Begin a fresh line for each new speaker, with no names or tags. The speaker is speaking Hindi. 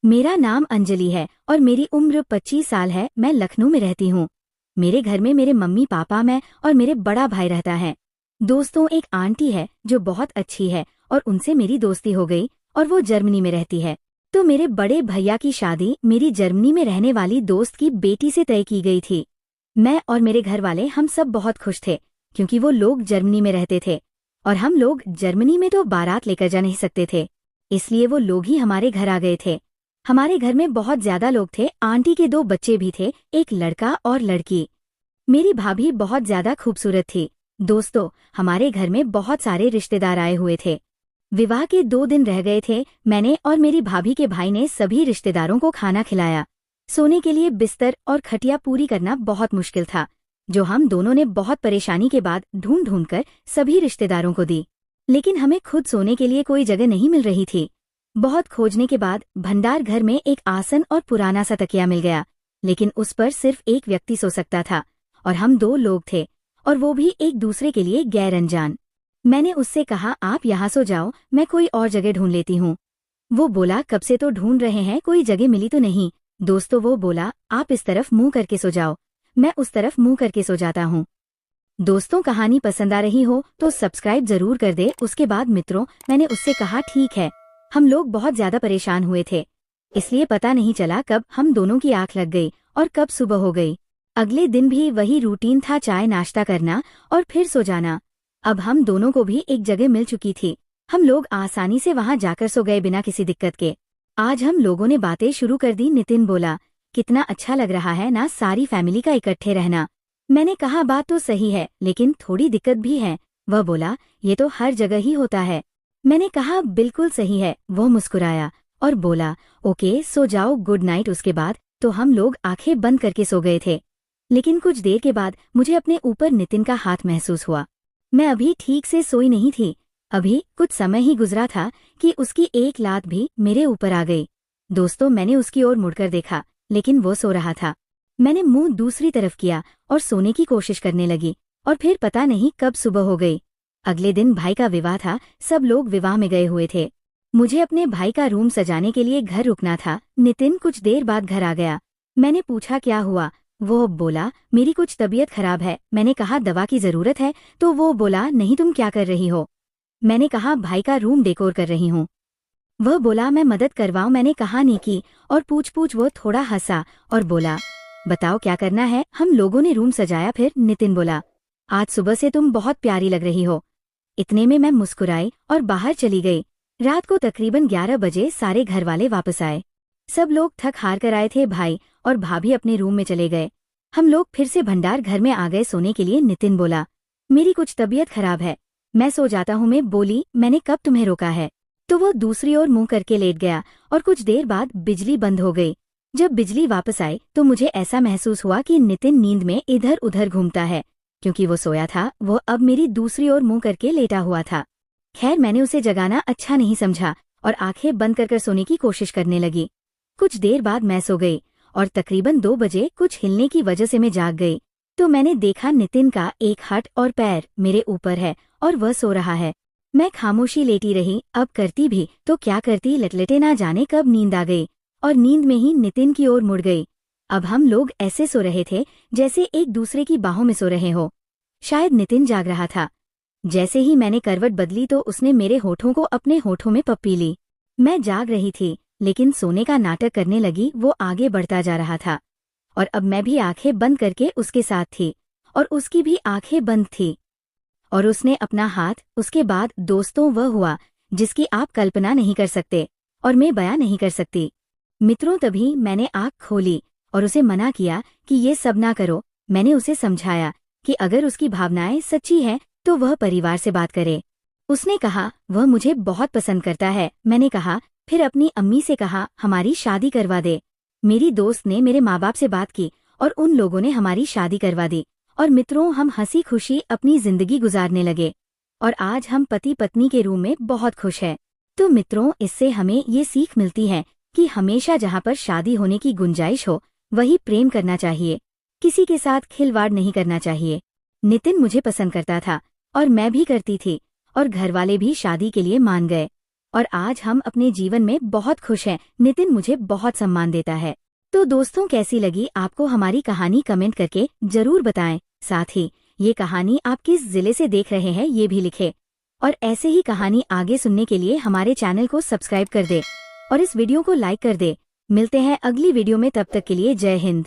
मेरा नाम अंजलि है और मेरी उम्र 25 साल है। मैं लखनऊ में रहती हूँ। मेरे घर में मेरे मम्मी पापा, मैं और मेरे बड़ा भाई रहता है। दोस्तों, एक आंटी है जो बहुत अच्छी है और उनसे मेरी दोस्ती हो गई और वो जर्मनी में रहती है। तो मेरे बड़े भैया की शादी मेरी जर्मनी में रहने वाली दोस्त की बेटी से तय की गई थी। मैं और मेरे घर वाले हम सब बहुत खुश थे क्योंकि वो लोग जर्मनी में रहते थे और हम लोग जर्मनी में तो बारात लेकर जा नहीं सकते थे, इसलिए वो लोग ही हमारे घर आ गए थे। हमारे घर में बहुत ज्यादा लोग थे। आंटी के 2 बच्चे भी थे, एक लड़का और लड़की। मेरी भाभी बहुत ज्यादा खूबसूरत थी। दोस्तों, हमारे घर में बहुत सारे रिश्तेदार आए हुए थे। विवाह के 2 दिन रह गए थे। मैंने और मेरी भाभी के भाई ने सभी रिश्तेदारों को खाना खिलाया। सोने के लिए बिस्तर और खटिया पूरी करना बहुत मुश्किल था, जो हम दोनों ने बहुत परेशानी के बाद ढूंढ ढूंढ कर सभी रिश्तेदारों को दी। लेकिन हमें खुद सोने के लिए कोई जगह नहीं मिल रही थी। बहुत खोजने के बाद भंडार घर में एक आसन और पुराना सा तकिया मिल गया, लेकिन उस पर सिर्फ एक व्यक्ति सो सकता था और हम 2 लोग थे, और वो भी एक दूसरे के लिए गैर अनजान। मैंने उससे कहा, आप यहाँ सो जाओ, मैं कोई और जगह ढूंढ लेती हूँ। वो बोला, कब से तो ढूंढ रहे हैं, कोई जगह मिली तो नहीं। दोस्तों, वो बोला, आप इस तरफ मुंह करके सो जाओ। मैं उस तरफ मुंह करके सो जाता हूँ। दोस्तों, कहानी पसंद आ रही हो तो सब्सक्राइब जरूर कर दे। उसके बाद मित्रों, मैंने उससे कहा, ठीक है। हम लोग बहुत ज्यादा परेशान हुए थे, इसलिए पता नहीं चला कब हम दोनों की आंख लग गई और कब सुबह हो गई। अगले दिन भी वही रूटीन था, चाय नाश्ता करना और फिर सो जाना। अब हम दोनों को भी एक जगह मिल चुकी थी। हम लोग आसानी से वहां जाकर सो गए बिना किसी दिक्कत के। आज हम लोगों ने बातें शुरू कर दी। नितिन बोला, कितना अच्छा लग रहा है ना सारी फैमिली का इकट्ठे रहना। मैंने कहा, बात तो सही है, लेकिन थोड़ी दिक्कत भी है। वह बोला, ये तो हर जगह ही होता है। मैंने कहा, बिल्कुल सही है। वो मुस्कुराया और बोला, ओके, सो जाओ, गुड नाइट। उसके बाद तो हम लोग आंखें बंद करके सो गए थे। लेकिन कुछ देर के बाद मुझे अपने ऊपर नितिन का हाथ महसूस हुआ। मैं अभी ठीक से सोई नहीं थी। अभी कुछ समय ही गुजरा था कि उसकी एक लात भी मेरे ऊपर आ गई। दोस्तों, मैंने उसकी ओर मुड़कर देखा, लेकिन वो सो रहा था। मैंने मुंह दूसरी तरफ किया और सोने की कोशिश करने लगी, और फिर पता नहीं कब सुबह हो गई। अगले दिन भाई का विवाह था। सब लोग विवाह में गए हुए थे। मुझे अपने भाई का रूम सजाने के लिए घर रुकना था। नितिन कुछ देर बाद घर आ गया। मैंने पूछा, क्या हुआ? वो बोला, मेरी कुछ तबीयत खराब है। मैंने कहा, दवा की जरूरत है? तो वो बोला, नहीं, तुम क्या कर रही हो? मैंने कहा, भाई का रूम डेकोर कर रही हूँ। वह बोला, मैं मदद करवाऊं? मैंने कहा, नहीं की। और पूछ वो थोड़ा हंसा और बोला, बताओ क्या करना है? हम लोगों ने रूम सजाया। फिर नितिन बोला, आज सुबह से तुम बहुत प्यारी लग रही हो। इतने में मैं मुस्कुराई और बाहर चली गई। रात को तकरीबन 11 बजे सारे घर वाले वापस आए। सब लोग थक हार कर आए थे। भाई और भाभी अपने रूम में चले गए। हम लोग फिर से भंडार घर में आ गए सोने के लिए। नितिन बोला, मेरी कुछ तबीयत खराब है, मैं सो जाता हूँ। मैं बोली, मैंने कब तुम्हें रोका है? तो वो दूसरी ओर मुंह करके लेट गया और कुछ देर बाद बिजली बंद हो गई। जब बिजली वापस आई तो मुझे ऐसा महसूस हुआ कि नितिन नींद में इधर उधर घूमता है। क्योंकि वो सोया था, वो अब मेरी दूसरी ओर मुंह करके लेटा हुआ था। खैर, मैंने उसे जगाना अच्छा नहीं समझा और आंखें बंद कर सोने की कोशिश करने लगी। कुछ देर बाद मैं सो गई और तकरीबन 2 बजे कुछ हिलने की वजह से मैं जाग गई। तो मैंने देखा नितिन का एक हाथ और पैर मेरे ऊपर है और वह सो रहा है। मैं खामोशी लेटी रही। अब करती भी तो क्या करती, लटलटे ना जाने कब नींद आ गई और नींद में ही नितिन की ओर मुड़ गई। अब हम लोग ऐसे सो रहे थे जैसे एक दूसरे की बाहों में सो रहे हो। शायद नितिन जाग रहा था। जैसे ही मैंने करवट बदली तो उसने मेरे होठों को अपने होठों में पप्पी ली। मैं जाग रही थी, लेकिन सोने का नाटक करने लगी। वो आगे बढ़ता जा रहा था और अब मैं भी आंखें बंद करके उसके साथ थी और उसकी भी आंखें बंद थी। और उसने अपना हाथ, उसके बाद दोस्तों वह हुआ जिसकी आप कल्पना नहीं कर सकते और मैं बयां नहीं कर सकती। मित्रों, तभी मैंने आंख खोली और उसे मना किया कि ये सब ना करो। मैंने उसे समझाया कि अगर उसकी भावनाएं सच्ची हैं तो वह परिवार से बात करे। उसने कहा, वह मुझे बहुत पसंद करता है। मैंने कहा, फिर अपनी अम्मी से कहा हमारी शादी करवा दे। मेरी दोस्त ने मेरे माँ बाप से बात की और उन लोगों ने हमारी शादी करवा दी। और मित्रों, हम हंसी खुशी अपनी जिंदगी गुजारने लगे और आज हम पति पत्नी के रूम में बहुत खुश हैं। तो मित्रों, इससे हमें ये सीख मिलती है कि हमेशा जहाँ पर शादी होने की गुंजाइश हो वही प्रेम करना चाहिए, किसी के साथ खिलवाड़ नहीं करना चाहिए। नितिन मुझे पसंद करता था और मैं भी करती थी और घर वाले भी शादी के लिए मान गए। और आज हम अपने जीवन में बहुत खुश हैं। नितिन मुझे बहुत सम्मान देता है। तो दोस्तों, कैसी लगी आपको हमारी कहानी कमेंट करके जरूर बताएं। साथ ही ये कहानी आप किस जिले से देख रहे हैं ये भी लिखें। और ऐसे ही कहानी आगे सुनने के लिए हमारे चैनल को सब्सक्राइब कर दे और इस वीडियो को लाइक कर दे। मिलते हैं अगली वीडियो में, तब तक के लिए जय हिंद।